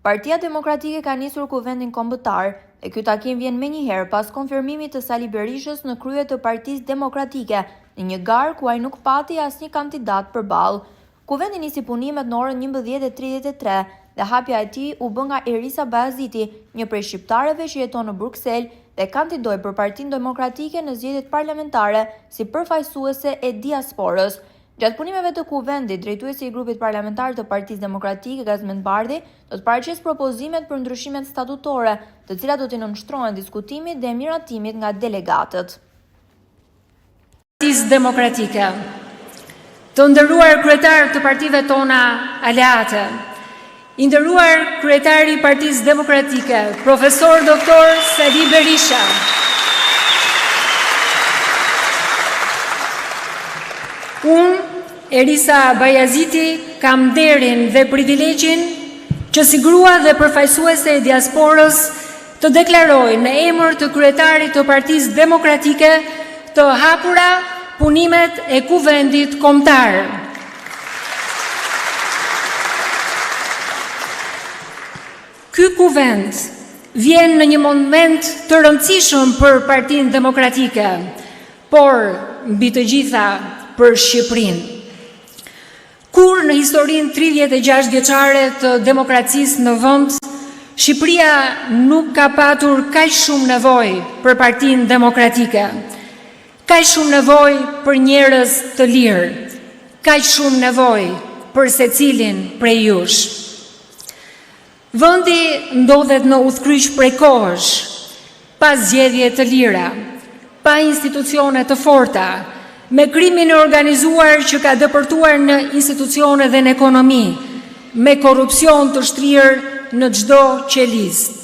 Partia Demokratike ka nisur kuvendin kombëtar dhe ky takim vjen menjëherë pas konfirmimit të Sali Berishës në krye të Partisë Demokratike në një garë ku ai nuk pati asnjë kandidat përballë. Kuvendi nisi punimet në orën 11:33 dhe hapja e tij u bë nga Erisa Bayaziti, një prej shqiptarëve që jeton në Bruksel dhe kandidoi për Partinë Demokratike në zgjedhjet parlamentare si përfaqësuese e diasporës. Gjatë punimeve të kuvendit, drejtuesi i grupit parlamentar të Partisë Demokratike, Gazmend Bardhi, do të paraqesë propozimet për ndryshimet statutore, të cilat do të nënshtrohen diskutimit dhe miratimit nga delegatët. Partisë Demokratike, të nderuar kryetar të partive tona aleate, i nderuar kryetari i Partisë Demokratike, profesor doktor Sali Berisha, unë, Erisa Bayaziti, kam nderin dhe privilegjin që si grua dhe përfaqësuese e diasporës të deklaroj në emër të kryetarit të Partisë Demokratike të hapura punimet e kuvendit kombëtar. Ky kuvend vjen në një moment të rëndësishëm për Partinë Demokratike, por mbi të gjitha për Shqipërinë. Kur në historinë 36 vjeçare të demokracisë në vend, Shqipëria nuk ka patur kaq shumë nevojë për Partinë Demokratike, kaq shumë nevojë për njerëz të lirë, kaq shumë nevojë për secilin prej jush. Vendi ndodhet në udhkryq prej kohësh, pa zgjedhje të lira, pa institucione të forta, me krimin e organizuar që ka dëpërtuar në institucione dhe në ekonomi, me korupcion të shtrirë në çdo qelizë.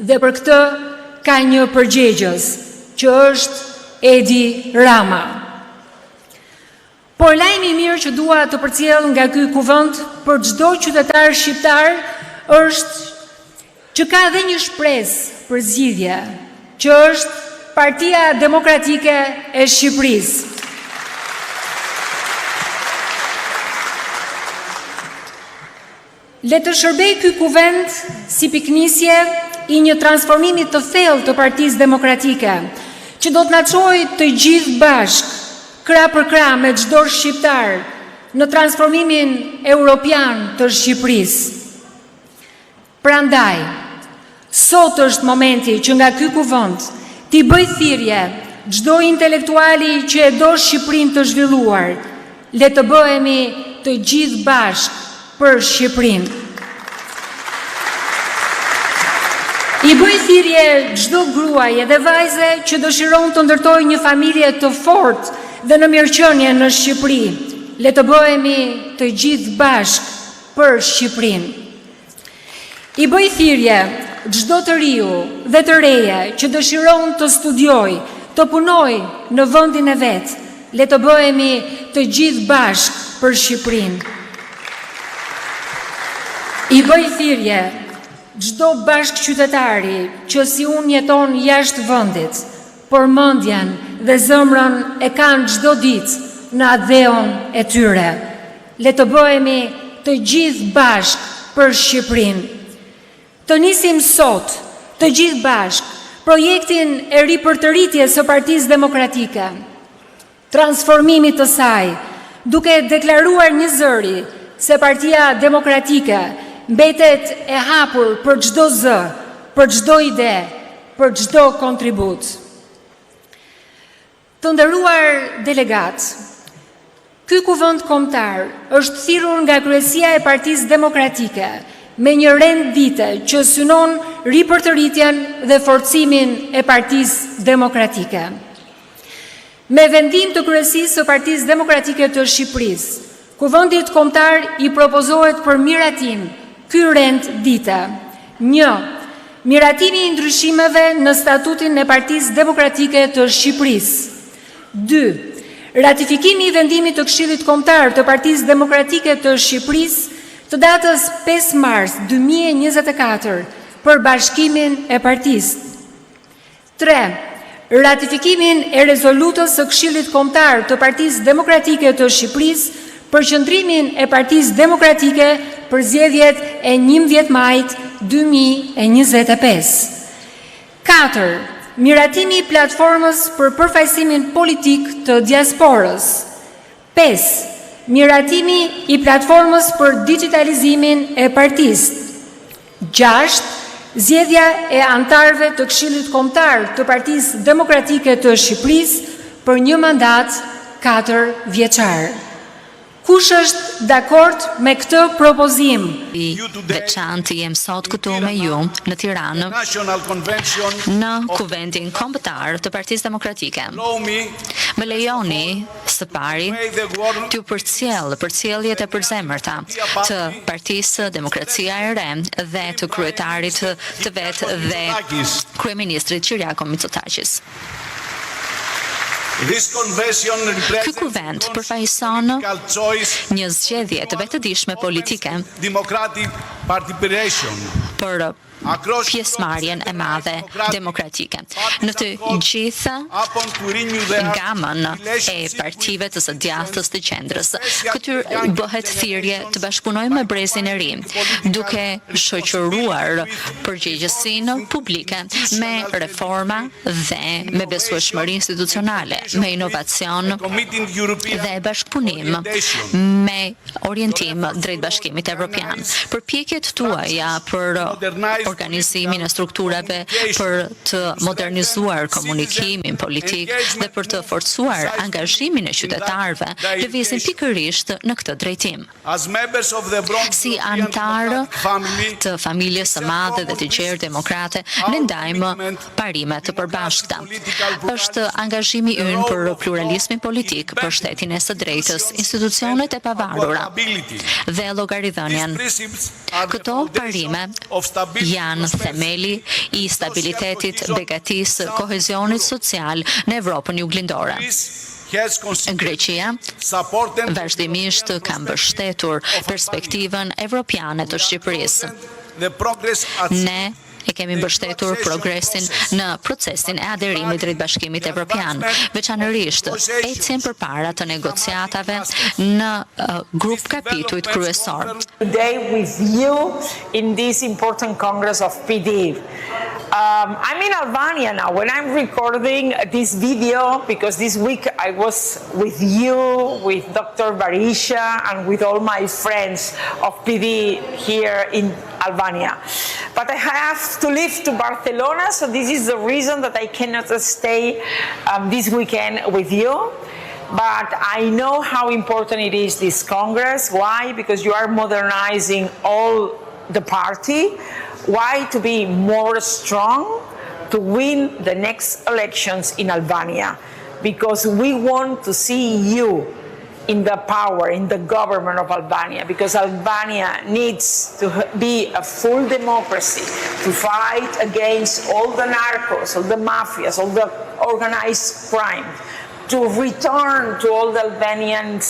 Dhe për këtë ka një përgjegjës, që është Edi Rama. Por lajmi i mirë që dua të përcjell nga ky kuvend për çdo qytetar shqiptar është që ka edhe një shpresë për zgjidhje, që është Partia Demokratike e Shqipërisë. Le të shërbej ky kuvend si piknisje i një transformimi të thellë të Partisë Demokratike, që do të na çojë të gjithë bashk, krah për krah me çdo shqiptar, në transformimin europian të Shqipërisë. Prandaj, sot është momenti që nga ky kuvend t'i bëj thirrje çdo intelektuali që e do Shqipërinë të zhvilluar. Le të bëhemi të gjithë bashk për Shqipërinë. I bëj thirrje çdo gruaje dhe vajze që dëshiron të ndërtojë një familje të fortë dhe në mirëqenie në Shqipëri. Le të bëhemi të gjithë bashk për Shqipërinë. I bëj thirrje çdo të riu dhe të reje që dëshiron të studiojë, të punojë në vendin e vet. Le të bëhemi të gjithë bashk për Shqipërinë. I bëj thirrje çdo bashk qytetari që si unë jeton jashtë vendit, por mendjen dhe zemrën e kanë çdo ditë në adheon e tyre. Le të bëhemi të gjithë bashk për Shqipërinë. Të nisim sot, të gjithë bashk, projektin e ripërtëritjes së Partisë Demokratike, transformimit të saj, duke deklaruar një zëri se Partia Demokratike mbetet e hapur për çdo zë, për çdo ide, për çdo kontribut. Të nderuar delegat, ky kuvend kombëtar është thirrur nga kryesia e Partisë Demokratike me një rendite që synon ripërtëritjen dhe forcimin e Partisë Demokratike. Me vendim të kryesisë së Partisë Demokratike të Shqipërisë, kuvendit kombëtar i propozohet për miratim ky rendite. 1. Miratimi i ndryshimeve në statutin e Partisë Demokratike të Shqipërisë. 2. Ratifikimi i vendimit të Këshillit Kombëtar të Partisë Demokratike të Shqipërisë të datës 5 mars 2024 për bashkimin e partisë. 3. Ratifikimin e rezolutës së Këshillit Kombëtar të Partisë Demokratike të Shqipërisë për qëndrimin e Partisë Demokratike për zgjedhjet e 11 majit 2025. 4. Miratimi i platformës për përfaqësimin politik të diasporës. 5. Miratimi i platformës për digitalizimin e partisë. 6. Zgjedhja e antarëve të Këshillit Kombëtar të Partisë Demokratike të Shqipërisë për një mandat 4 vjeçar. Kush është dakord me këtë propozim? I veçantë jem sot këtu me ju në Tiranë në Kuvendin Kombëtar të Partisë Demokratike. Më lejoni së pari t'ju përcjelljet e përzemërta të Partisë Demokracia e Re dhe të kryetarit të vet dhe kryeministrit Kyriako Mitsotakis. Ky kuvend përfaqëson një zgjedhje të vetëdijshme politike për pjesëmarrjen e madhe demokratike. Në të gjithë gamën e partive të së djathtas të qendrës. Këtyr bëhet thirrje të bashkëpunojmë me brezin e ri, duke shoqëruar përgjegjësinë publike me reforma dhe me besueshmëri institucionale, me inovacion dhe bashkëpunim me orientim drejt Bashkimit Evropian. Përpjekjet tuaja për organizimin e strukturave për të modernizuar komunikimin politik dhe për të forcuar angazhimin e qytetarëve lëvizin pikërisht në këtë drejtim. Si antar të familjes së madhe dhe të gjerë demokrate, ne ndajmë parime të përbashkëta. Është angazhimi ynë për pluralismin politik, për shtetin e së drejtës, institucionet e pavarura dhe llogaridhënien. Këto parime janë themeli i stabilitetit, begatisë, kohezionit social në Evropën juglindore. Greqia vazhdimisht ka mbështetur perspektivën evropiane të Shqipërisë. Ne e kemi mbështetur progresin në procesin e aderimit drejt Bashkimit Evropian, veçanërisht ecjen përpara të negociatave në grup kapitujt kryesor. Today with you in this important Congress of PD. I'm in Albania now when I'm recording this video because this week I was with you, with Dr. Barisha and with all my friends of PD here in Albania. But I have to leave to Barcelona, so this is the reason that I cannot stay this weekend with you. But I know how important it is, this Congress. Why? Because you are modernizing all the party. Why? To be more strong, to win the next elections in Albania. Because we want to see you in the power, in the government of Albania, because Albania needs to be a full democracy, to fight against all the narcos, all the mafias, all the organized crime, to return to all the Albanian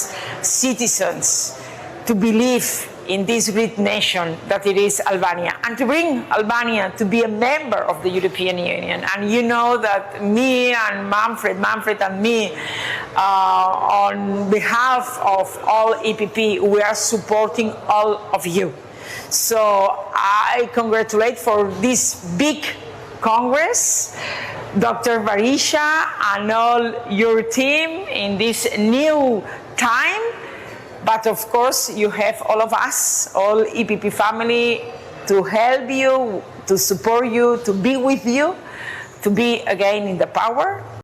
citizens to believe in this great nation that it is Albania, and to bring Albania to be a member of the European Union. And you know that me and Manfred and me, on behalf of all EPP, we are supporting all of you. So I congratulate for this big Congress, Dr. Barisha and all your team in this new time. But of course, you have all of us, all EPP family, to help you, to support you, to be with you, to be again in the power.